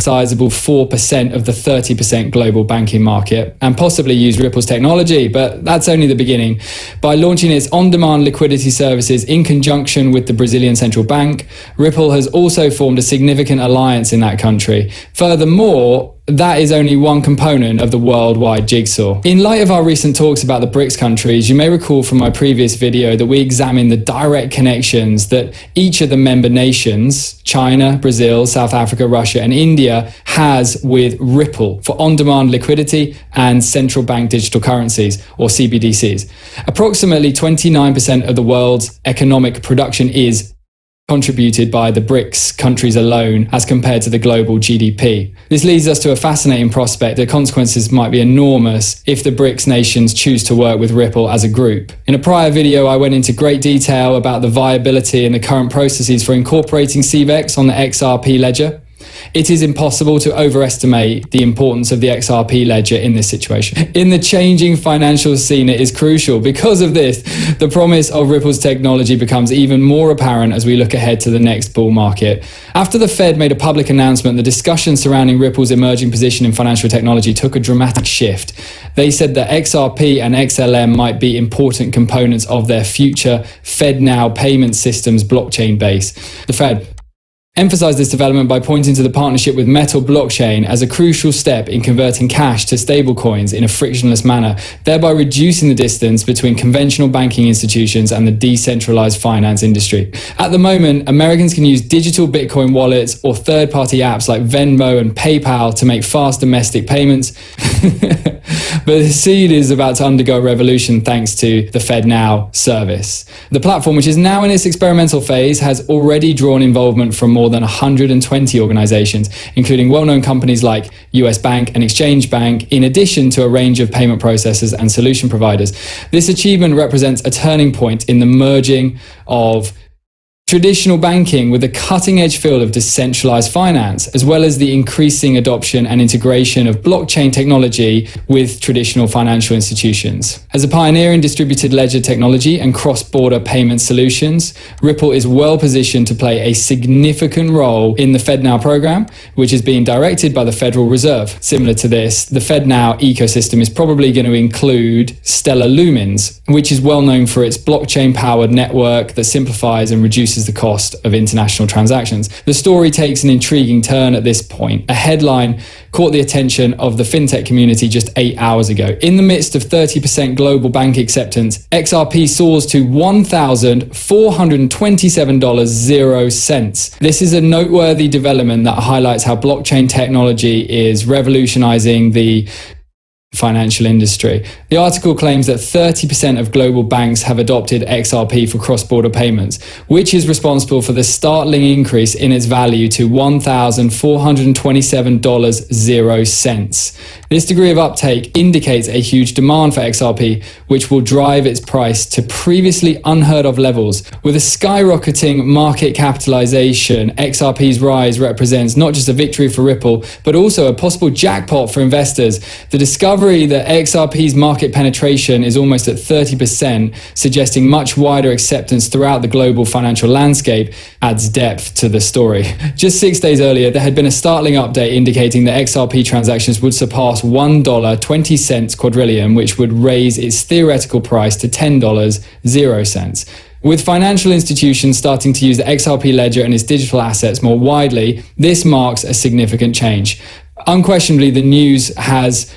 sizable 4% of the 30% global banking market and possibly use Ripple's technology, but that's only the beginning. By launching its on-demand liquidity services in conjunction with the Brazilian central bank, Ripple has also formed a significant alliance in that country. Furthermore, that is only one component of the worldwide jigsaw. In light of our recent talks about the BRICS countries, you may recall from my previous video that we examined the direct connections that each of the member nations, China, Brazil, South Africa, Russia, and India, has with Ripple for on-demand liquidity and central bank digital currencies, or CBDCs. Approximately 29% of the world's economic production is contributed by the BRICS countries alone as compared to the global GDP. This leads us to a fascinating prospect. The consequences might be enormous if the BRICS nations choose to work with Ripple as a group. In a prior video, I went into great detail about the viability and the current processes for incorporating CVEX on the XRP ledger. It is impossible to overestimate the importance of the XRP ledger in this situation. In the changing financial scene, it is crucial. Because of this, the promise of Ripple's technology becomes even more apparent as we look ahead to the next bull market. After the Fed made a public announcement, the discussion surrounding Ripple's emerging position in financial technology took a dramatic shift. They said that XRP and XLM might be important components of their future FedNow payment systems blockchain base. The Fed emphasized this development by pointing to the partnership with Metal blockchain as a crucial step in converting cash to stablecoins in a frictionless manner, thereby reducing the distance between conventional banking institutions and the decentralized finance industry. At the moment, Americans can use digital Bitcoin wallets or third-party apps like Venmo and PayPal to make fast domestic payments. But the seed is about to undergo a revolution thanks to the FedNow service. The platform, which is now in its experimental phase, has already drawn involvement from more than 120 organizations, including well-known companies like US Bank and Exchange Bank, in addition to a range of payment processors and solution providers. This achievement represents a turning point in the merging of traditional banking with the cutting-edge field of decentralized finance, as well as the increasing adoption and integration of blockchain technology with traditional financial institutions. As a pioneer in distributed ledger technology and cross-border payment solutions, Ripple is well positioned to play a significant role in the FedNow program, which is being directed by the Federal Reserve. Similar to this, the FedNow ecosystem is probably going to include Stellar Lumens, which is well known for its blockchain-powered network that simplifies and reduces the cost of international transactions. The story takes an intriguing turn at this point. A headline caught the attention of the fintech community just 8 hours ago. In the midst of 30% global bank acceptance, XRP soars to $1,427.00. This is a noteworthy development that highlights how blockchain technology is revolutionizing the financial industry. The article claims that 30% of global banks have adopted XRP for cross-border payments, which is responsible for the startling increase in its value to $1,427.00. This degree of uptake indicates a huge demand for XRP, which will drive its price to previously unheard of levels. With a skyrocketing market capitalization, XRP's rise represents not just a victory for Ripple, but also a possible jackpot for investors. The discovery that XRP's market penetration is almost at 30%, suggesting much wider acceptance throughout the global financial landscape, adds depth to the story. Just 6 days earlier, there had been a startling update indicating that XRP transactions would surpass $1.20 quadrillion, which would raise its theoretical price to $10.00. With financial institutions starting to use the XRP ledger and its digital assets more widely, this marks a significant change. Unquestionably, the news has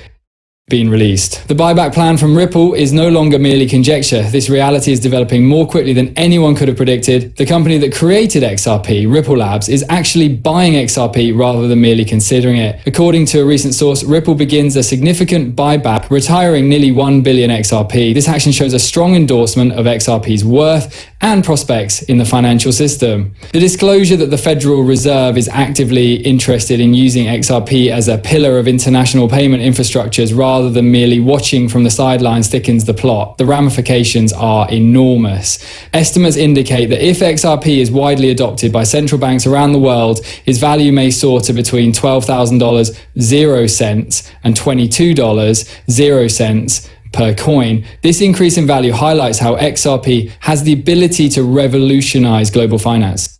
been released. The buyback plan from Ripple is no longer merely conjecture. This reality is developing more quickly than anyone could have predicted. The company that created XRP, Ripple Labs, is actually buying XRP rather than merely considering it. According to a recent source, Ripple begins a significant buyback, retiring nearly 1 billion XRP. This action shows a strong endorsement of XRP's worth and prospects in the financial system. The disclosure that the Federal Reserve is actively interested in using XRP as a pillar of international payment infrastructures rather than merely watching from the sidelines thickens the plot. The ramifications are enormous. Estimates indicate that if XRP is widely adopted by central banks around the world, its value may soar to between $12,000.00 and $22.00 per coin. This increase in value highlights how XRP has the ability to revolutionize global finance.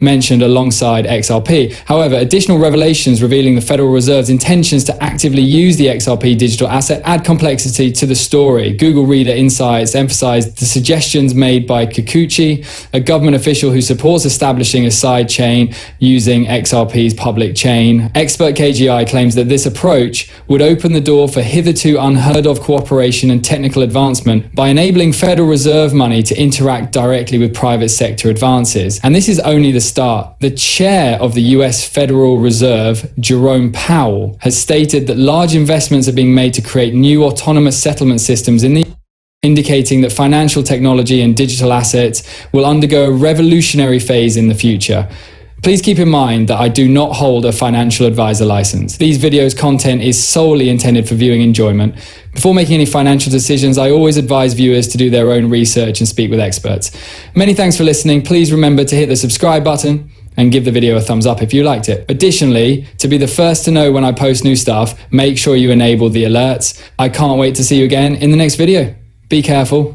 mentioned alongside XRP. However, additional revelations revealing the Federal Reserve's intentions to actively use the XRP digital asset add complexity to the story. Google Reader Insights emphasized the suggestions made by Kikuchi, a government official who supports establishing a side chain using XRP's public chain. Expert KGI claims that this approach would open the door for hitherto unheard of cooperation and technical advancement by enabling Federal Reserve money to interact directly with private sector advances. And this is only the start. The chair of the US Federal Reserve, Jerome Powell, has stated that large investments are being made to create new autonomous settlement systems indicating that financial technology and digital assets will undergo a revolutionary phase in the future. Please keep in mind that I do not hold a financial advisor license. These videos' content is solely intended for viewing enjoyment. Before making any financial decisions, I always advise viewers to do their own research and speak with experts. Many thanks for listening. Please remember to hit the subscribe button and give the video a thumbs up if you liked it. Additionally, to be the first to know when I post new stuff, make sure you enable the alerts. I can't wait to see you again in the next video. Be careful.